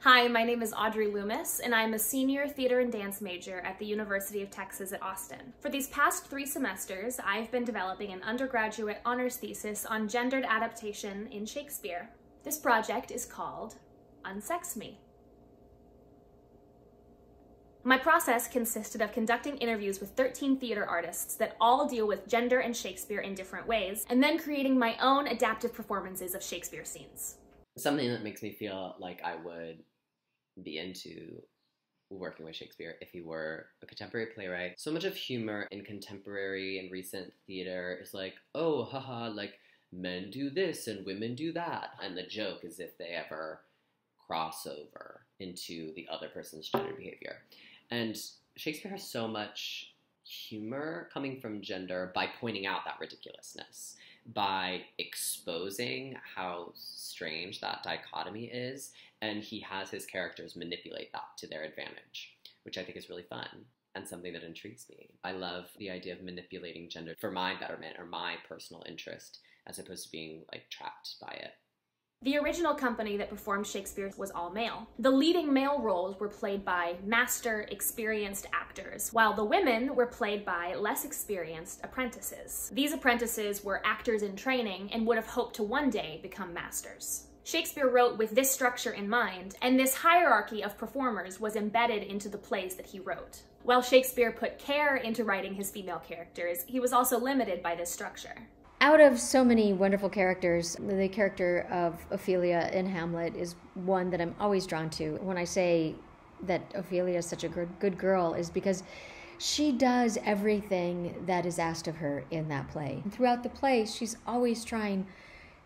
Hi, my name is Audrey Loomis, and I'm a senior theater and dance major at the University of Texas at Austin. For these past 3 semesters, I've been developing an undergraduate honors thesis on gendered adaptation in Shakespeare. This project is called Unsex Me. My process consisted of conducting interviews with 13 theater artists that all deal with gender and Shakespeare in different ways, and then creating my own adaptive performances of Shakespeare scenes. Something that makes me feel like I would be into working with Shakespeare if he were a contemporary playwright. So much of humor in contemporary and recent theater is like, oh, haha, like men do this and women do that. And the joke is if they ever cross over into the other person's gender behavior. And Shakespeare has so much humor coming from gender by pointing out that ridiculousness, by exposing how strange that dichotomy is, and he has his characters manipulate that to their advantage, which I think is really fun and something that intrigues me. I love the idea of manipulating gender for my betterment or my personal interest, as opposed to being like trapped by it. The original company that performed Shakespeare was all male. The leading male roles were played by master, experienced actors, while the women were played by less experienced apprentices. These apprentices were actors in training and would have hoped to one day become masters. Shakespeare wrote with this structure in mind, and this hierarchy of performers was embedded into the plays that he wrote. While Shakespeare put care into writing his female characters, he was also limited by this structure. Out of so many wonderful characters, the character of Ophelia in Hamlet is one that I'm always drawn to. When I say that Ophelia is such a good girl is because she does everything that is asked of her in that play. And throughout the play, she's always trying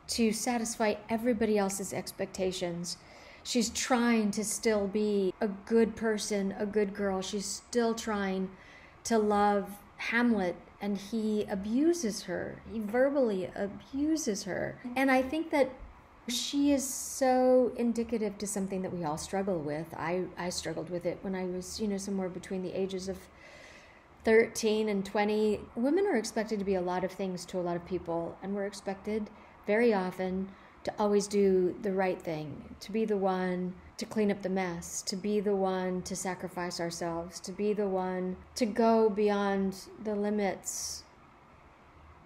to satisfy everybody else's expectations. She's trying to still be a good person, a good girl. She's still trying to love Hamlet, and he abuses her. He verbally abuses her. And I think that she is so indicative to something that we all struggle with. I struggled with it when I was, somewhere between the ages of 13 and 20. Women are expected to be a lot of things to a lot of people, and we're expected very often to always do the right thing, to be the one to clean up the mess, to be the one to sacrifice ourselves, to be the one to go beyond the limits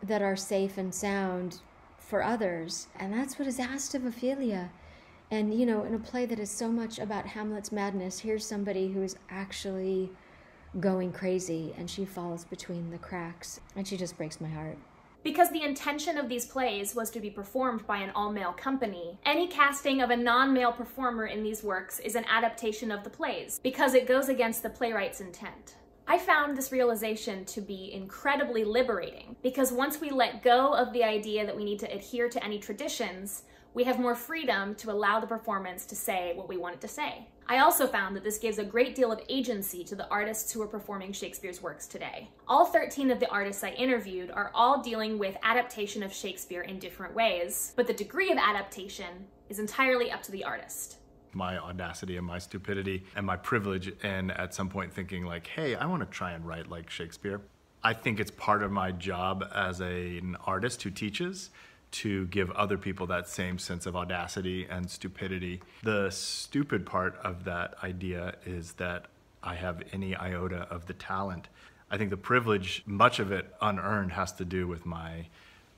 that are safe and sound for others. And that's what is asked of Ophelia. And, in a play that is so much about Hamlet's madness, here's somebody who is actually going crazy, and she falls between the cracks, and she just breaks my heart. Because the intention of these plays was to be performed by an all-male company, any casting of a non-male performer in these works is an adaptation of the plays, because it goes against the playwright's intent. I found this realization to be incredibly liberating, because once we let go of the idea that we need to adhere to any traditions, we have more freedom to allow the performance to say what we want it to say. I also found that this gives a great deal of agency to the artists who are performing Shakespeare's works today. All 13 of the artists I interviewed are all dealing with adaptation of Shakespeare in different ways, but the degree of adaptation is entirely up to the artist. My audacity and my stupidity and my privilege, and at some point thinking like, hey, I want to try and write like Shakespeare. I think it's part of my job as an artist who teaches to give other people that same sense of audacity and stupidity. The stupid part of that idea is that I have any iota of the talent. I think the privilege, much of it unearned, has to do with my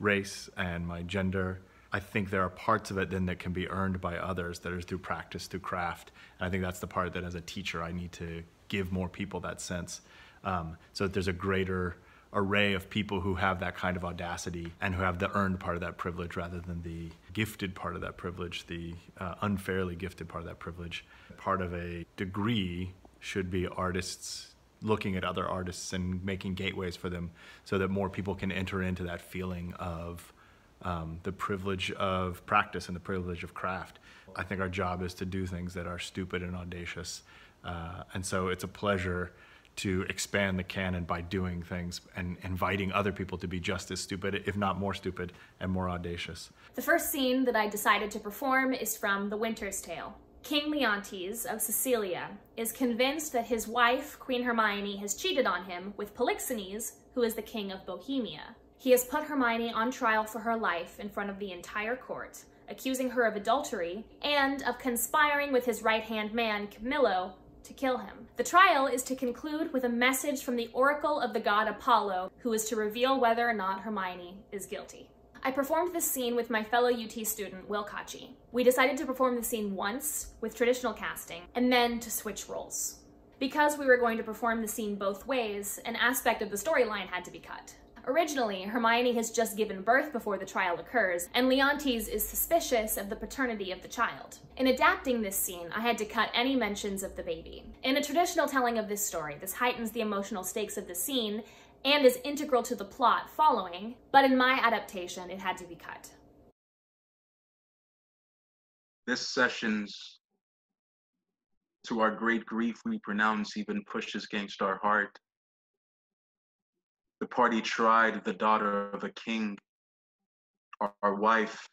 race and my gender. I think there are parts of it then that can be earned by others, that is through practice, through craft. And I think that's the part that as a teacher I need to give more people that sense, so that there's a greater array of people who have that kind of audacity and who have the earned part of that privilege rather than the gifted part of that privilege, the unfairly gifted part of that privilege. Part of a degree should be artists looking at other artists and making gateways for them so that more people can enter into that feeling of the privilege of practice and the privilege of craft. I think our job is to do things that are stupid and audacious. And so it's a pleasure to expand the canon by doing things and inviting other people to be just as stupid, if not more stupid, and more audacious. The first scene that I decided to perform is from The Winter's Tale. King Leontes of Sicilia is convinced that his wife, Queen Hermione, has cheated on him with Polixenes, who is the king of Bohemia. He has put Hermione on trial for her life in front of the entire court, accusing her of adultery, and of conspiring with his right-hand man, Camillo, to kill him. The trial is to conclude with a message from the oracle of the god Apollo, who is to reveal whether or not Hermione is guilty. I performed this scene with my fellow UT student, Will Kachi. We decided to perform the scene once with traditional casting, and then to switch roles. Because we were going to perform the scene both ways, an aspect of the storyline had to be cut. Originally, Hermione has just given birth before the trial occurs, and Leontes is suspicious of the paternity of the child. In adapting this scene, I had to cut any mentions of the baby. In a traditional telling of this story, this heightens the emotional stakes of the scene and is integral to the plot following, but in my adaptation, it had to be cut. This session's to our great grief we pronounce even pushes against our heart. The party tried the daughter of a king, our wife,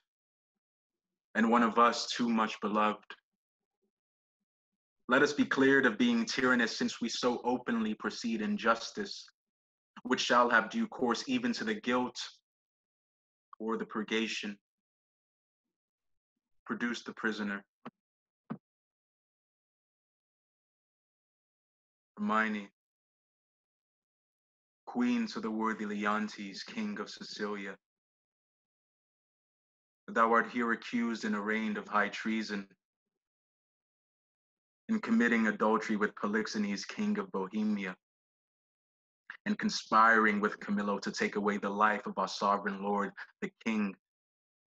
and one of us too much beloved. Let us be cleared of being tyrannous, since we so openly proceed in justice, which shall have due course even to the guilt or the purgation. Produce the prisoner. Hermione, queen to the worthy Leontes, king of Sicilia. Thou art here accused and arraigned of high treason in committing adultery with Polixenes, king of Bohemia, and conspiring with Camillo to take away the life of our sovereign lord, the king,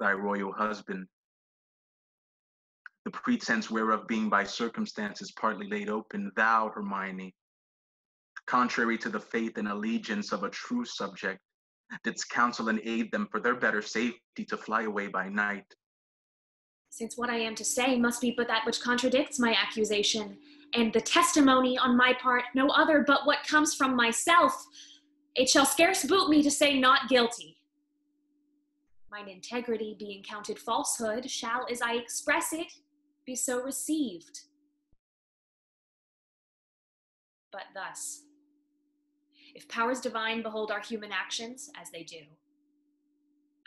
thy royal husband. The pretense whereof being by circumstances partly laid open, thou, Hermione, contrary to the faith and allegiance of a true subject, didst counsel and aid them for their better safety to fly away by night. Since what I am to say must be but that which contradicts my accusation, and the testimony on my part no other but what comes from myself, it shall scarce boot me to say not guilty. Mine integrity being counted falsehood, shall, as I express it, be so received. But thus, if powers divine behold our human actions, as they do,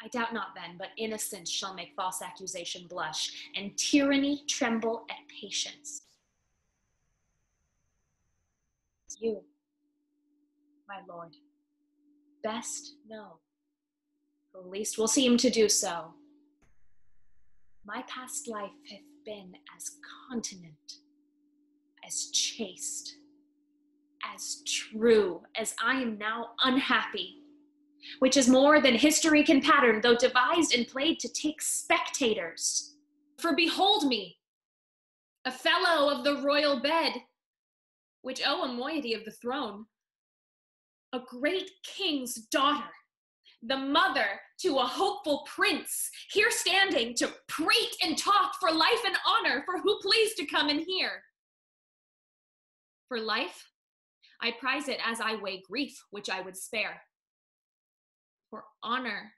I doubt not then, but innocence shall make false accusation blush, and tyranny tremble at patience. You, my lord, best know, or at least will seem to do so, my past life hath been as continent, as chaste, as true as I am now unhappy, which is more than history can pattern, though devised and played to take spectators. For behold me, a fellow of the royal bed, which owe a moiety of the throne, a great king's daughter, the mother to a hopeful prince, here standing to prate and talk for life and honor, for who please to come and hear. For life, I prize it as I weigh grief, which I would spare. For honor,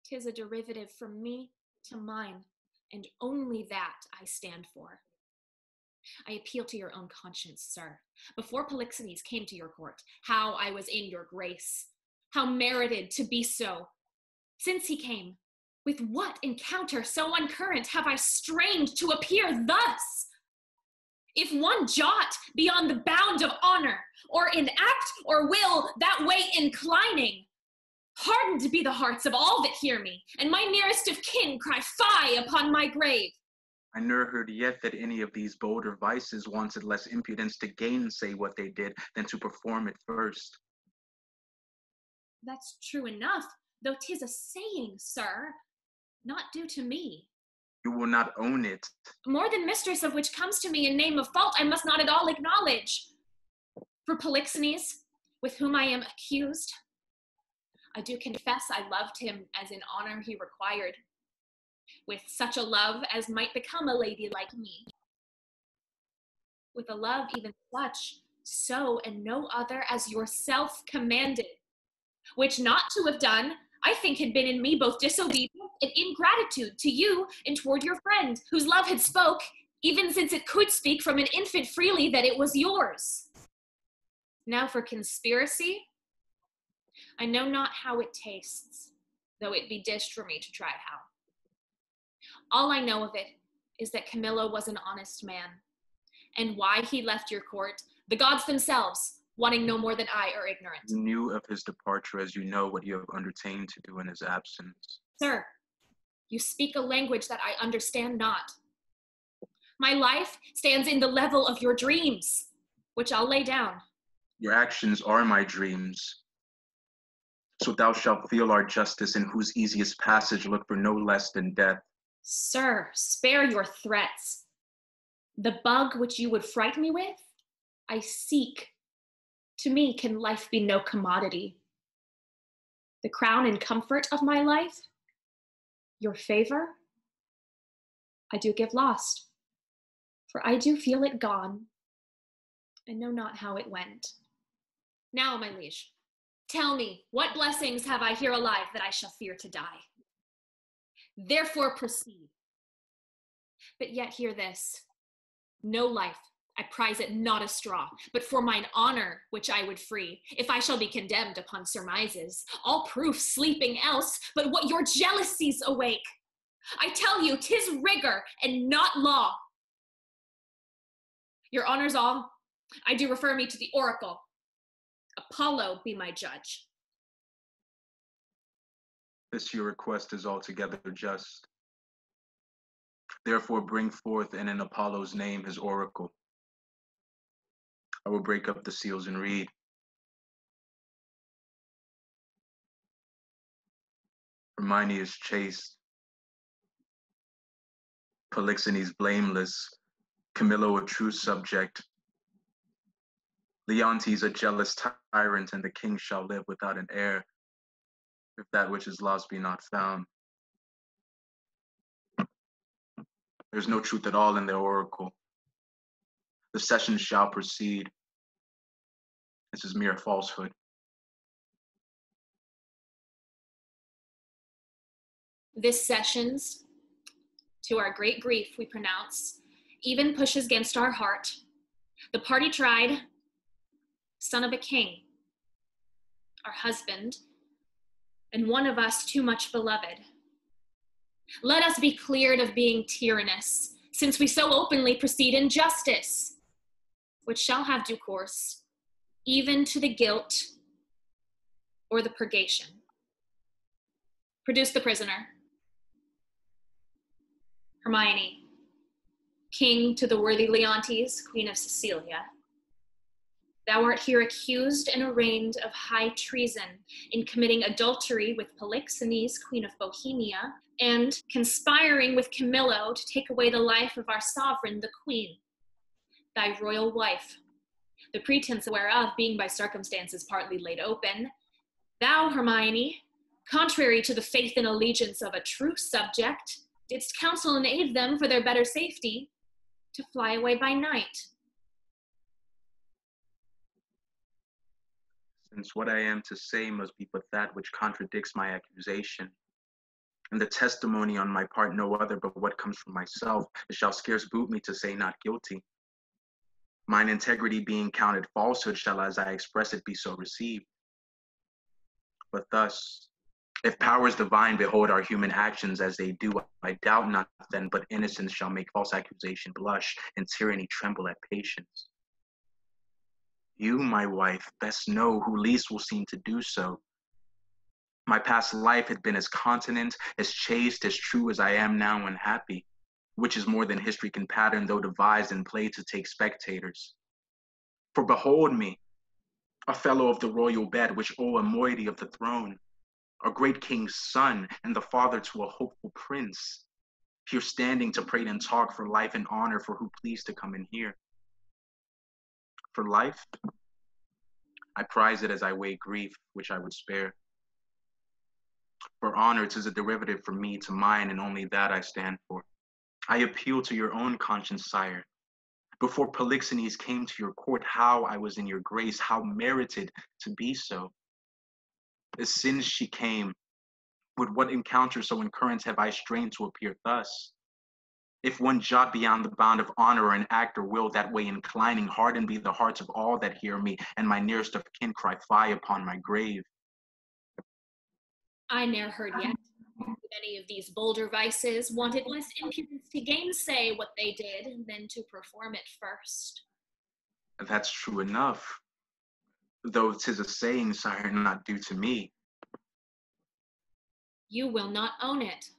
'tis a derivative from me to mine, and only that I stand for. I appeal to your own conscience, sir. Before Polixenes came to your court, how I was in your grace, how merited to be so. Since he came, with what encounter so uncurrent have I strained to appear thus? If one jot beyond the bound of honor, or in act or will that way inclining, hardened be the hearts of all that hear me, and my nearest of kin cry fie upon my grave. I ne'er heard yet that any of these bolder vices wanted less impudence to gainsay what they did than to perform it first. That's true enough, though 'tis a saying, sir, not due to me. You will not own it. More than mistress of which comes to me in name of fault, I must not at all acknowledge. For Polixenes, with whom I am accused, I do confess I loved him as in honor he required, with such a love as might become a lady like me. With a love even such, so and no other as yourself commanded, which not to have done, I think had been in me both disobedience and ingratitude to you and toward your friend, whose love had spoke, even since it could speak from an infant freely, that it was yours. Now for conspiracy, I know not how it tastes, though it be dished for me to try how. All I know of it is that Camillo was an honest man. And why he left your court, the gods themselves, wanting no more than I, are ignorant. You knew of his departure as you know what you have undertaken to do in his absence. Sir, you speak a language that I understand not. My life stands in the level of your dreams, which I'll lay down. Your actions are my dreams. So thou shalt feel our justice, in whose easiest passage look for no less than death. Sir, spare your threats. The bug which you would fright me with, I seek. To me can life be no commodity. The crown and comfort of my life, your favor, I do give lost, for I do feel it gone, and know not how it went. Now, my liege, tell me, what blessings have I here alive that I shall fear to die? Therefore proceed. But yet hear this, no life, I prize it not a straw, but for mine honor, which I would free, if I shall be condemned upon surmises, all proof sleeping else, but what your jealousies awake. I tell you, 'tis rigor and not law. Your honors all, I do refer me to the oracle. Apollo be my judge. This your request is altogether just. Therefore bring forth and in Apollo's name his oracle. I will break up the seals and read. Hermione is chaste. Polixenes blameless. Camillo a true subject. Leontes a jealous tyrant, and the king shall live without an heir, if that which is lost be not found. There's no truth at all in their oracle. The session shall proceed. This is mere falsehood. This sessions, to our great grief we pronounce, even pushes against our heart. The party tried, son of a king, our husband, and one of us too much beloved. Let us be cleared of being tyrannous, since we so openly proceed in justice, which shall have due course, even to the guilt or the purgation. Produce the prisoner. Hermione, king to the worthy Leontes, queen of Sicilia, thou art here accused and arraigned of high treason in committing adultery with Polixenes, queen of Bohemia, and conspiring with Camillo to take away the life of our sovereign, the queen, thy royal wife, the pretense whereof being by circumstances partly laid open. Thou, Hermione, contrary to the faith and allegiance of a true subject, didst counsel and aid them for their better safety to fly away by night. Since what I am to say must be but that which contradicts my accusation, and the testimony on my part no other but what comes from myself, it shall scarce boot me to say not guilty. Mine integrity being counted falsehood shall, as I express it, be so received. But thus, if powers divine behold our human actions as they do, I doubt not then but innocence shall make false accusation blush, and tyranny tremble at patience. You, my wife, best know who least will seem to do so. My past life had been as continent, as chaste, as true as I am now unhappy, which is more than history can pattern, though devised and played to take spectators. For behold me, a fellow of the royal bed, which owe a moiety of the throne, a great king's son, and the father to a hopeful prince, here standing to prate and talk for life and honor for who please to come in here. For life, I prize it as I weigh grief, which I would spare. For honor, 'tis a derivative from me to mine, and only that I stand for. I appeal to your own conscience, sire. Before Polixenes came to your court, how I was in your grace, how merited to be so. As since she came, with what encounter so incurrent have I strained to appear thus? If one jot beyond the bound of honor or an act or will that way inclining, harden be the hearts of all that hear me, and my nearest of kin cry fie upon my grave. I ne'er heard yet Many of these bolder vices wanted less impudence to gainsay what they did than to perform it first. That's true enough, though 'tis a saying, sire, not due to me. You will not own it.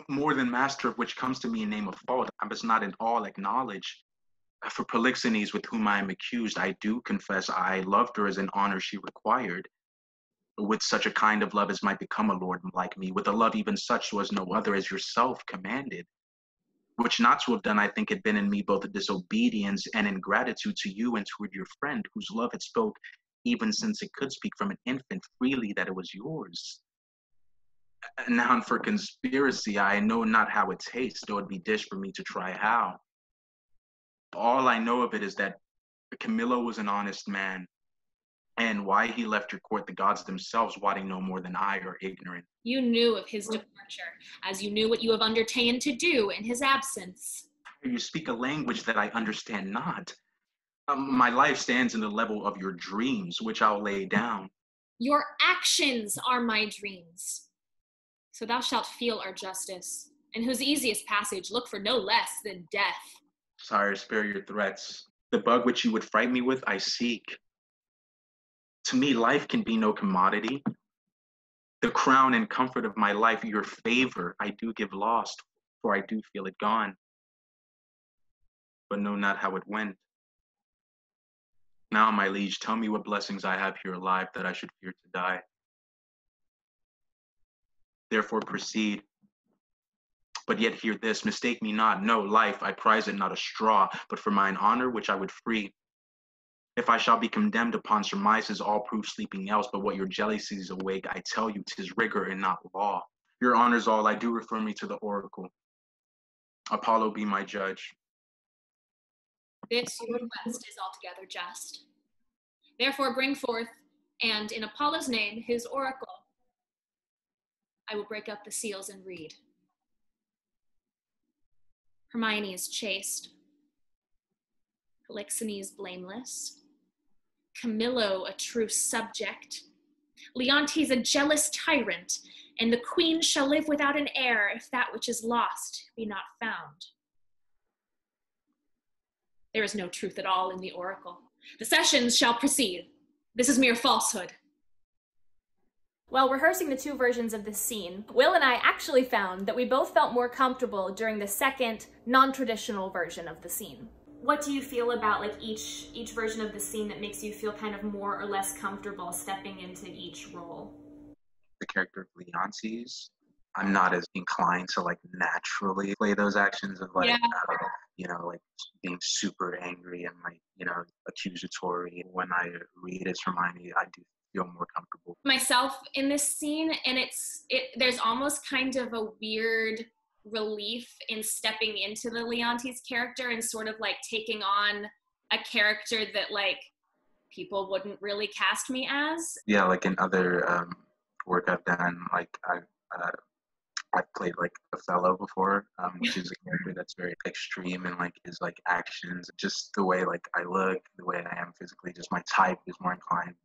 More than master of which comes to me in name of fault, I must not in all acknowledge. For Polixenes, with whom I am accused, I do confess I loved her as an honor she required. With such a kind of love as might become a lord like me, with a love even such was no other as yourself commanded. Which not to have done, I think, had been in me both a disobedience and ingratitude to you and toward your friend, whose love had spoke, even since it could speak from an infant freely, that it was yours. Now for conspiracy, I know not how it tastes, though it be dish for me to try how. All I know of it is that Camillo was an honest man, and why he left your court, the gods themselves wotting no more than I are ignorant. You knew of his departure, as you knew what you have undertaken to do in his absence. You speak a language that I understand not. My life stands in the level of your dreams, which I'll lay down. Your actions are my dreams. So thou shalt feel our justice, in whose easiest passage look for no less than death. Sire, spare your threats. The bug which you would fright me with, I seek. To me, life can be no commodity. The crown and comfort of my life, your favor, I do give lost, for I do feel it gone. But know not how it went. Now, my liege, tell me what blessings I have here alive that I should fear to die. Therefore proceed. But yet hear this, mistake me not, no life, I prize it not a straw, but for mine honor which I would free. If I shall be condemned upon surmises, all prove sleeping else, but what your jealousies awake, I tell you, 'tis rigor and not law. Your honor's all, I do refer me to the oracle. Apollo be my judge. This your request is altogether just. Therefore bring forth, and in Apollo's name, his oracle. I will break up the seals and read. Hermione is chaste. Polixenes blameless. Camillo a true subject. Leontes a jealous tyrant, and the queen shall live without an heir if that which is lost be not found. There is no truth at all in the oracle. The sessions shall proceed. This is mere falsehood. While rehearsing the two versions of this scene, Will and I actually found that we both felt more comfortable during the second, non-traditional version of the scene. What do you feel about like each version of the scene that makes you feel kind of more or less comfortable stepping into each role? The character of Leontes, I'm not as inclined to like naturally play those actions of like, like being super angry and like, accusatory. When I read as Hermione, I do feel more comfortable. Myself in this scene, and there's almost kind of a weird relief in stepping into the Leontes character and sort of like taking on a character that like people wouldn't really cast me as. Yeah, like in other work I've done, like I've played like Othello before, which is a character that's very extreme in like his like actions, just the way like I look, the way I am physically, just my type is more inclined.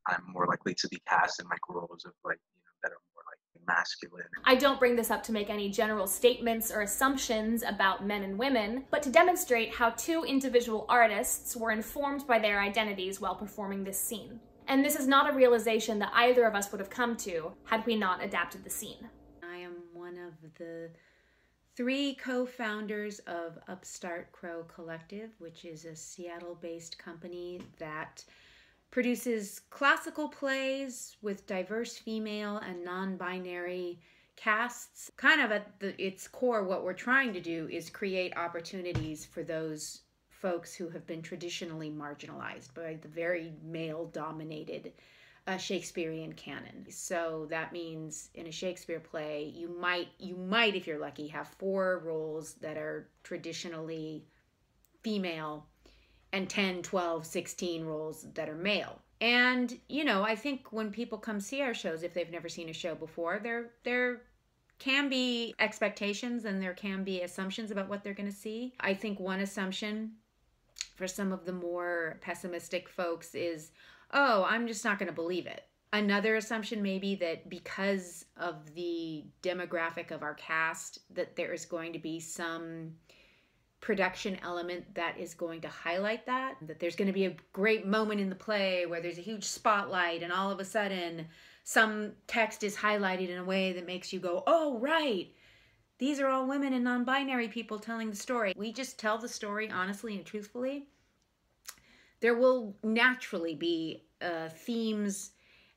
I'm more likely to be cast in like roles of like that are more like masculine. I don't bring this up to make any general statements or assumptions about men and women, but to demonstrate how two individual artists were informed by their identities while performing this scene. And this is not a realization that either of us would have come to had we not adapted the scene. I am one of the 3 co-founders of Upstart Crow Collective, which is a Seattle-based company that produces classical plays with diverse female and non-binary casts. Kind of at its core, what we're trying to do is create opportunities for those folks who have been traditionally marginalized by the very male-dominated Shakespearean canon. So that means in a Shakespeare play, you might, if you're lucky, have 4 roles that are traditionally female and 10, 12, 16 roles that are male. And, I think when people come see our shows, if they've never seen a show before, there can be expectations and there can be assumptions about what they're going to see. I think one assumption for some of the more pessimistic folks is, oh, I'm just not going to believe it. Another assumption may be that because of the demographic of our cast, that there is going to be some production element that is going to highlight that there's going to be a great moment in the play where there's a huge spotlight and all of a sudden some text is highlighted in a way that makes you go, oh, right. These are all women and non-binary people telling the story. We just tell the story honestly and truthfully. There will naturally be themes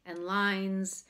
and lines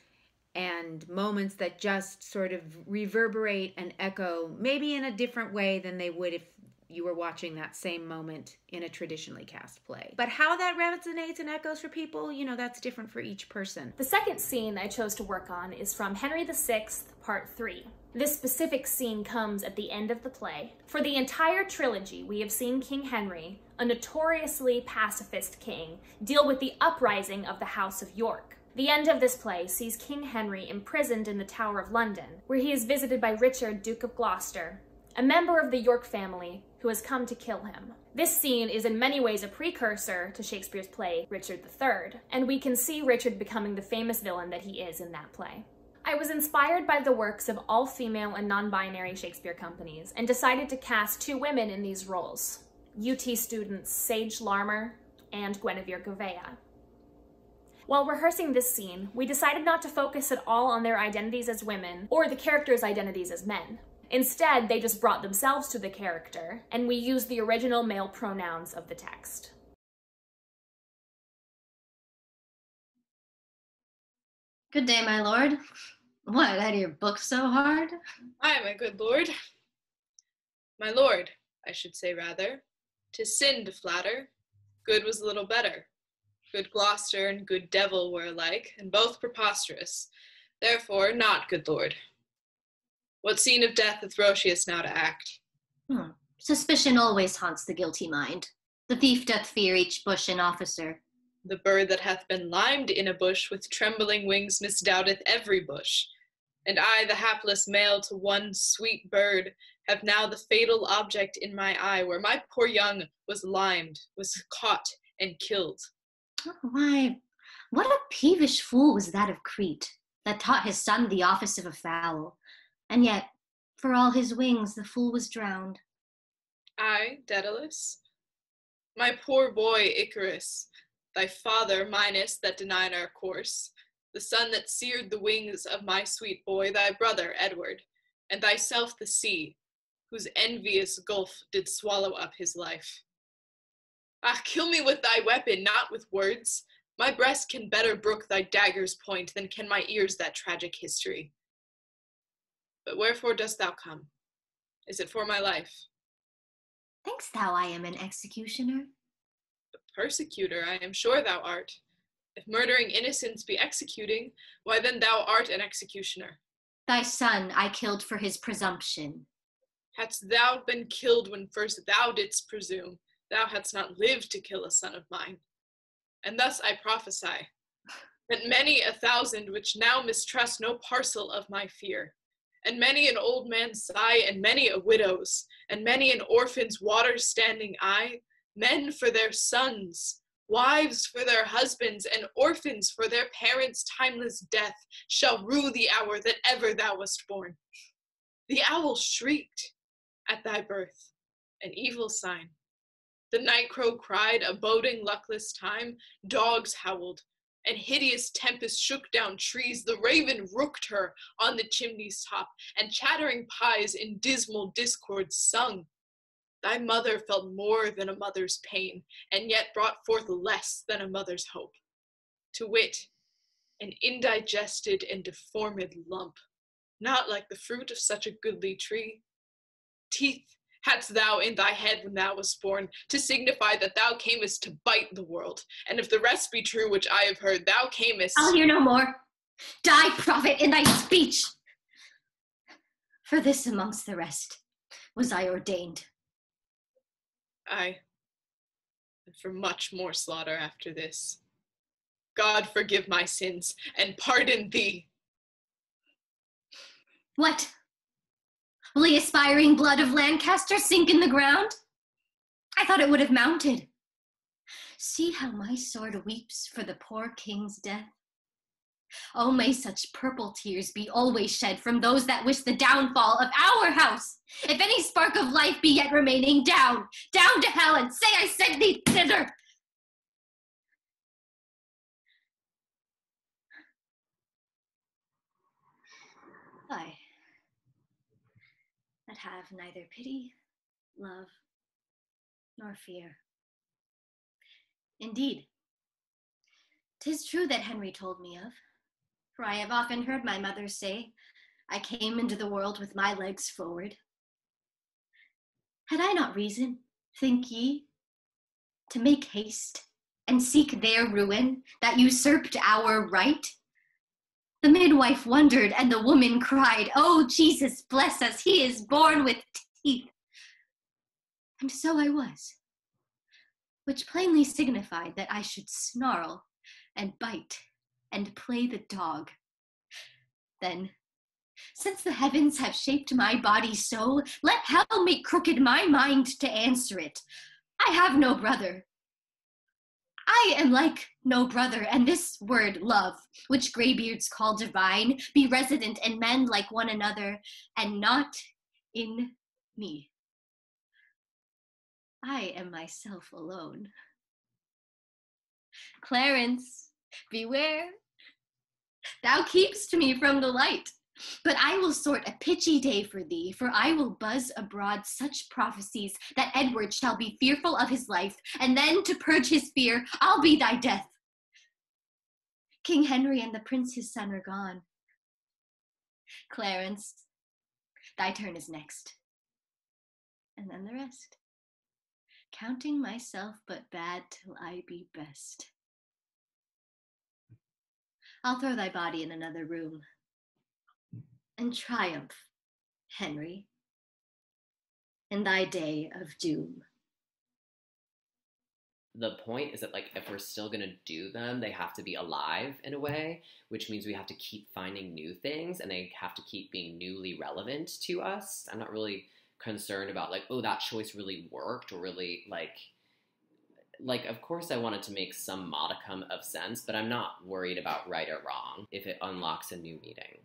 and moments that just sort of reverberate and echo, maybe in a different way than they would if you were watching that same moment in a traditionally cast play. But how that resonates and echoes for people, you know, that's different for each person. The second scene I chose to work on is from Henry VI, Part 3. This specific scene comes at the end of the play. For the entire trilogy, we have seen King Henry, a notoriously pacifist king, deal with the uprising of the House of York. The end of this play sees King Henry imprisoned in the Tower of London, where he is visited by Richard, Duke of Gloucester, a member of the York family who has come to kill him. This scene is in many ways a precursor to Shakespeare's play Richard III, and we can see Richard becoming the famous villain that he is in that play. I was inspired by the works of all-female and non-binary Shakespeare companies and decided to cast 2 women in these roles, UT students Sage Larmer and Guinevere Gouveia. While rehearsing this scene, we decided not to focus at all on their identities as women or the characters' identities as men. Instead, they just brought themselves to the character, and we used the original male pronouns of the text. Good day, my lord. What, had your book so hard? Aye, my good lord. My lord, I should say rather. 'Tis sin to flatter. Good was a little better. Good Gloucester and good Devil were alike, and both preposterous. Therefore, not, good lord. What scene of death hath Roscius now to act? Suspicion always haunts the guilty mind. The thief doth fear each bush and officer. The bird that hath been limed in a bush with trembling wings misdoubteth every bush. And I, the hapless male to one sweet bird, have now the fatal object in my eye, where my poor young was limed, was caught and killed. Why, what a peevish fool was that of Crete, that taught his son the office of a fowl. And yet, for all his wings, the fool was drowned. I, Daedalus? My poor boy Icarus, thy father Minos that denied our course, the sun that seared the wings of my sweet boy, thy brother Edward, and thyself the sea, whose envious gulf did swallow up his life. Ah, kill me with thy weapon, not with words. My breast can better brook thy dagger's point than can my ears that tragic history. But wherefore dost thou come? Is it for my life? Think'st thou I am an executioner? A persecutor, I am sure thou art. If murdering innocents be executing, why then thou art an executioner. Thy son I killed for his presumption. Hadst thou been killed when first thou didst presume, thou hadst not lived to kill a son of mine. And thus I prophesy, that many a thousand which now mistrust no parcel of my fear, and many an old man's sigh, and many a widow's, and many an orphan's water-standing eye, men for their sons, wives for their husbands, and orphans for their parents' timeless death, shall rue the hour that ever thou wast born. The owl shrieked at thy birth, an evil sign. The night crow cried, a boding luckless time. Dogs howled, and hideous tempest shook down trees. The raven rooked her on the chimney's top, and chattering pies in dismal discord sung. Thy mother felt more than a mother's pain, and yet brought forth less than a mother's hope. To wit, an indigested and deformed lump, not like the fruit of such a goodly tree. Teeth hadst thou in thy head when thou wast born, to signify that thou camest to bite the world, and if the rest be true which I have heard, thou camest— I'll hear no more. Die, prophet, in thy speech! For this amongst the rest was I ordained. Aye, and for much more slaughter after this. God forgive my sins, and pardon thee. What? Will the aspiring blood of Lancaster sink in the ground? I thought it would have mounted. See how my sword weeps for the poor king's death. Oh, may such purple tears be always shed from those that wish the downfall of our house. If any spark of life be yet remaining, down to hell, and say I sent thee thither. I, that have neither pity, love, nor fear. Indeed, 'tis true that Henry told me of, for I have often heard my mother say, I came into the world with my legs forward. Had I not reason, think ye, to make haste and seek their ruin that usurped our right? The midwife wondered, and the woman cried, Oh, Jesus, bless us, he is born with teeth. And so I was, which plainly signified that I should snarl and bite and play the dog. Then, since the heavens have shaped my body so, let hell make crooked my mind to answer it. I have no brother. I am like no brother, and this word love, which graybeards call divine, be resident in men like one another, and not in me. I am myself alone. Clarence, beware. Thou keepst me from the light. But I will sort a pitchy day for thee, for I will buzz abroad such prophecies that Edward shall be fearful of his life, and then to purge his fear, I'll be thy death. King Henry and the prince his son are gone. Clarence, thy turn is next, and then the rest, counting myself but bad till I be best. I'll throw thy body in another room, and triumph, Henry, in thy day of doom. The point is that, like, if we're still gonna do them, they have to be alive in a way, which means we have to keep finding new things, and they have to keep being newly relevant to us. I'm not really concerned about, like, oh, that choice really worked, or really, like, of course I want it to make some modicum of sense, but I'm not worried about right or wrong if it unlocks a new meaning.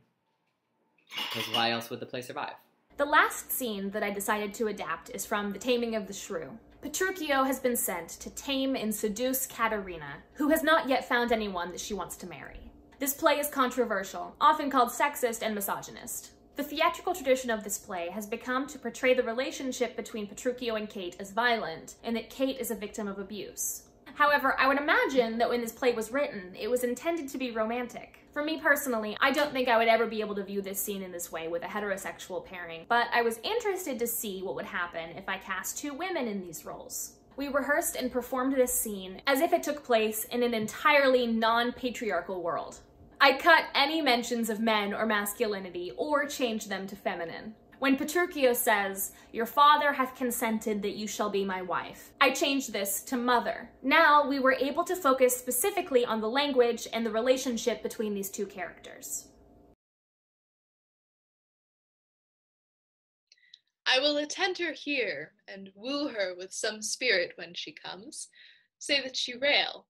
Because why else would the play survive? The last scene that I decided to adapt is from The Taming of the Shrew. Petruchio has been sent to tame and seduce Katerina, who has not yet found anyone that she wants to marry. This play is controversial, often called sexist and misogynist. The theatrical tradition of this play has become to portray the relationship between Petruchio and Kate as violent, and that Kate is a victim of abuse. However, I would imagine that when this play was written, it was intended to be romantic. For me personally, I don't think I would ever be able to view this scene in this way with a heterosexual pairing, but I was interested to see what would happen if I cast two women in these roles. We rehearsed and performed this scene as if it took place in an entirely non-patriarchal world. I cut any mentions of men or masculinity or changed them to feminine. When Petruchio says, "Your father hath consented that you shall be my wife," I changed this to mother. Now we were able to focus specifically on the language and the relationship between these two characters. I will attend her here, and woo her with some spirit when she comes. Say that she rail.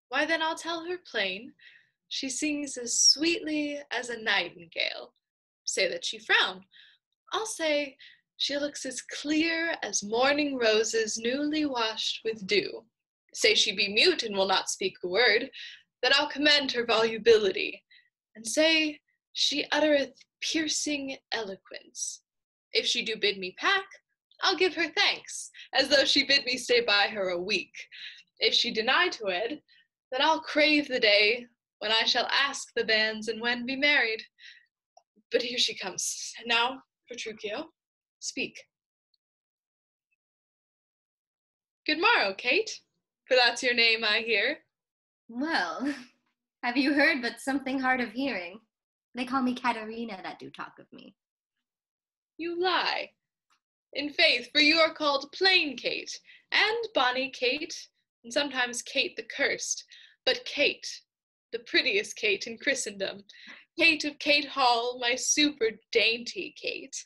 Why then I'll tell her plain, she sings as sweetly as a nightingale. Say that she frown. I'll say she looks as clear as morning roses newly washed with dew. Say she be mute and will not speak a word, then I'll commend her volubility, and say she uttereth piercing eloquence. If she do bid me pack, I'll give her thanks, as though she bid me stay by her a week. If she deny to wed, then I'll crave the day when I shall ask the banns and when be married. But here she comes, and now, Petruchio, speak. Good morrow, Kate, for that's your name I hear. Well, have you heard but something hard of hearing? They call me Katerina that do talk of me. You lie. In faith, for you are called plain Kate, and bonny Kate, and sometimes Kate the cursed, but Kate, the prettiest Kate in Christendom, Kate of Kate Hall, my super dainty Kate,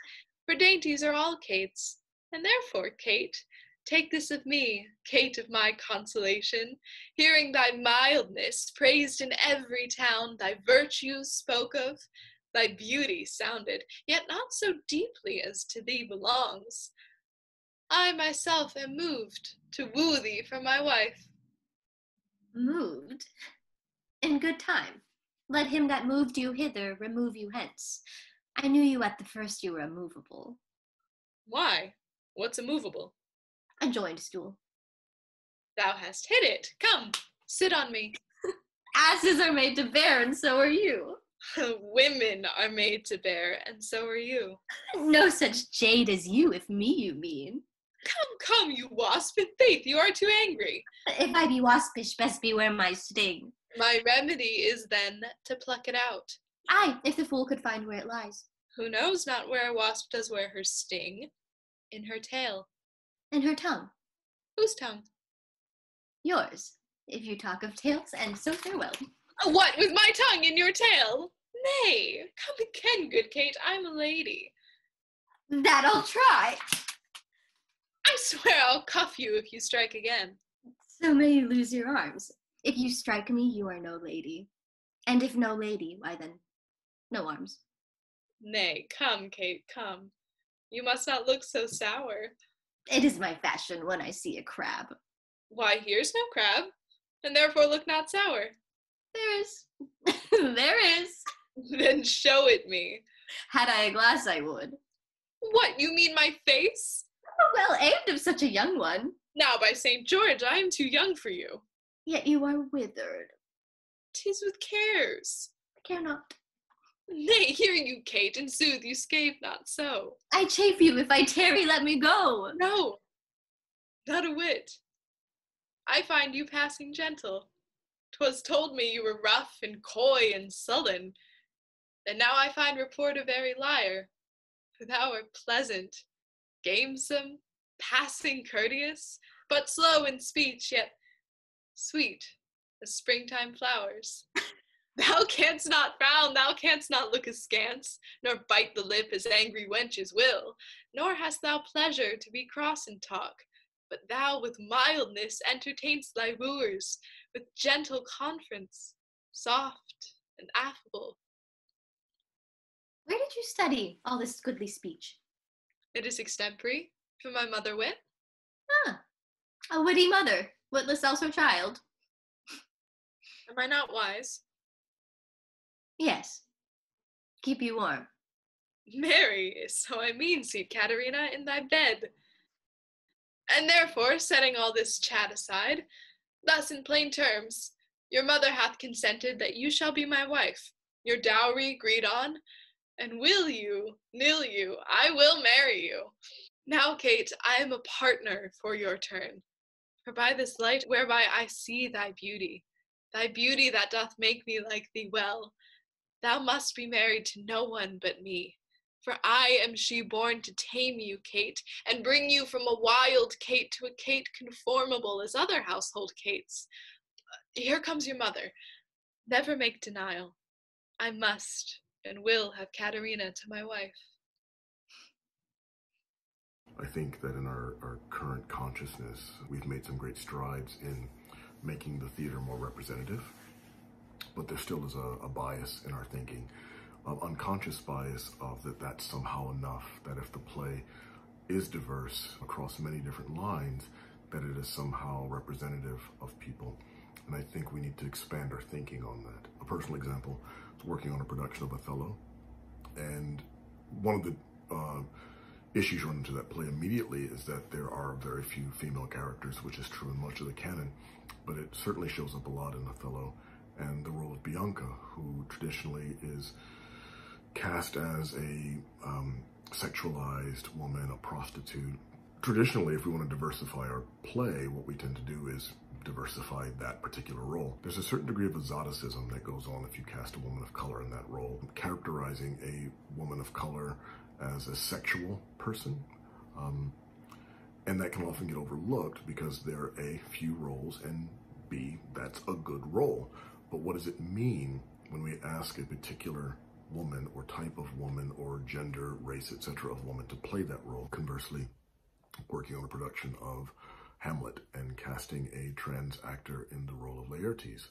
for dainties are all Kates, and therefore, Kate, Take this of me, Kate of my consolation, hearing thy mildness praised in every town, thy virtues spoke of, thy beauty sounded, yet not so deeply as to thee belongs. I myself am moved to woo thee for my wife. Moved? In good time. Let him that moved you hither remove you hence. I knew you at the first you were immovable. Why? What's immovable? A joined stool. Thou hast hit it. Come, sit on me. Asses are made to bear, and so are you. Women are made to bear, and so are you. No such jade as you, if me you mean. Come, you wasp, in faith, you are too angry. If I be waspish, best beware my sting. My remedy is then to pluck it out. Aye, if the fool could find where it lies. Who knows not where a wasp does wear her sting? In her tail. In her tongue. Whose tongue? Yours, if you talk of tails, and so farewell. What, with my tongue in your tail? Nay, come again, good Kate, I'm a lady. That I'll try. I swear I'll cuff you if you strike again. So may you lose your arms. If you strike me, you are no lady. And if no lady, why then, no arms. Nay, come, Kate, come. You must not look so sour. It is my fashion when I see a crab. Why, here's no crab, and therefore look not sour. There is. There is. Then show it me. Had I a glass, I would. What, you mean my face? Well aimed of such a young one. Now, by St. George, I am too young for you. Yet you are withered. 'Tis with cares. I care not. Nay, hear you, Kate, in sooth you scathe not so. I chafe you, if I tarry, let me go. No, not a whit. I find you passing gentle. 'Twas told me you were rough and coy and sullen, and now I find report a very liar. For thou art pleasant, gamesome, passing courteous, but slow in speech, yet sweet as springtime flowers. Thou canst not frown, thou canst not look askance, nor bite the lip as angry wenches will, nor hast thou pleasure to be cross in talk, but thou with mildness entertainst thy wooers, with gentle conference, soft and affable. Where did you study all this goodly speech? It is extempore, from my mother wit. Ah, a witty mother, witless else her child. Am I not wise? Yes. Keep you warm. Marry, so I mean, sweet Katerina, in thy bed. And therefore, setting all this chat aside, thus in plain terms, your mother hath consented that you shall be my wife, your dowry agreed on, and will you, nill you, I will marry you. Now, Kate, I am a partner for your turn, for by this light whereby I see thy beauty that doth make me like thee well, thou must be married to no one but me. For I am she born to tame you, Kate, and bring you from a wild Kate to a Kate conformable as other household Kates. Here comes your mother. Never make denial. I must and will have Katerina to my wife. I think that in our current consciousness, we've made some great strides in making the theater more representative, but there still is a bias in our thinking, of unconscious bias of that's somehow enough, that if the play is diverse across many different lines, that it is somehow representative of people. And I think we need to expand our thinking on that. A personal example is working on a production of Othello, and one of the issues run into that play immediately is that there are very few female characters, which is true in much of the canon, but it certainly shows up a lot in Othello. And the role of Bianca, who traditionally is cast as a sexualized woman, a prostitute. Traditionally, if we want to diversify our play, what we tend to do is diversify that particular role. There's a certain degree of exoticism that goes on if you cast a woman of color in that role. Characterizing a woman of color as a sexual person, and that can often get overlooked because there are A, few roles, and B, that's a good role. But what does it mean when we ask a particular woman or type of woman or gender, race, etc. of woman to play that role? Conversely, working on a production of Hamlet and casting a trans actor in the role of Laertes.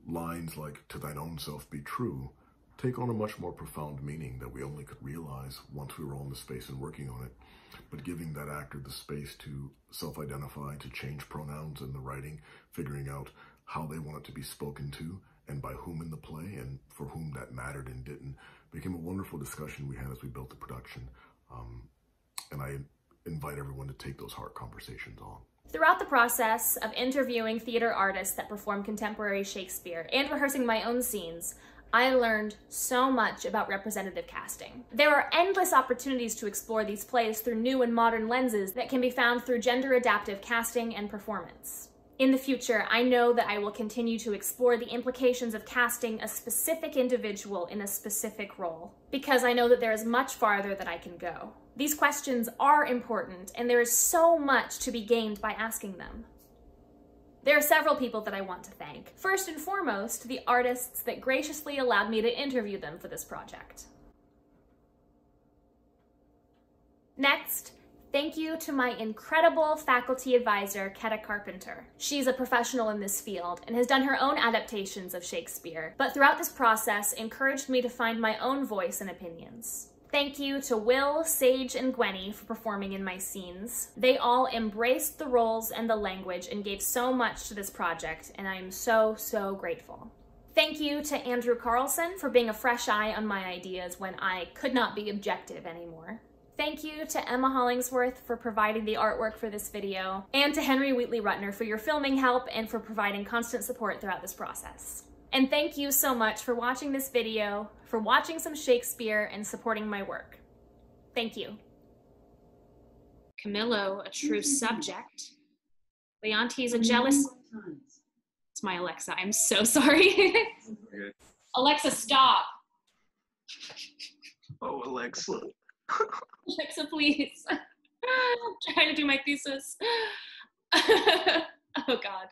Lines like, "To thine own self be true," take on a much more profound meaning that we only could realize once we were all in the space and working on it. But giving that actor the space to self-identify, to change pronouns in the writing, figuring out how they want it to be spoken to and by whom in the play and for whom that mattered and didn't, became a wonderful discussion we had as we built the production. And I invite everyone to take those hard conversations on. Throughout the process of interviewing theater artists that perform contemporary Shakespeare and rehearsing my own scenes, I learned so much about representative casting. There are endless opportunities to explore these plays through new and modern lenses that can be found through gender-adaptive casting and performance. In the future, I know that I will continue to explore the implications of casting a specific individual in a specific role, because I know that there is much farther that I can go. These questions are important, and there is so much to be gained by asking them. There are several people that I want to thank. First and foremost, the artists that graciously allowed me to interview them for this project. Next, thank you to my incredible faculty advisor, Ketta Carpenter. She's a professional in this field and has done her own adaptations of Shakespeare, but throughout this process encouraged me to find my own voice and opinions. Thank you to Will, Sage, and Gwenny for performing in my scenes. They all embraced the roles and the language and gave so much to this project, and I am so, so grateful. Thank you to Andrew Carlson for being a fresh eye on my ideas when I could not be objective anymore. Thank you to Emma Hollingsworth for providing the artwork for this video, and to Henry Wheatley Rutner for your filming help and for providing constant support throughout this process. And thank you so much for watching this video, for watching some Shakespeare, and supporting my work. Thank you. Camillo, a true subject. Leontes, a jealous... It's my Alexa, I'm so sorry. Alexa, stop. Oh, Alexa. Alexa, please. I'm trying to do my thesis. Oh, God.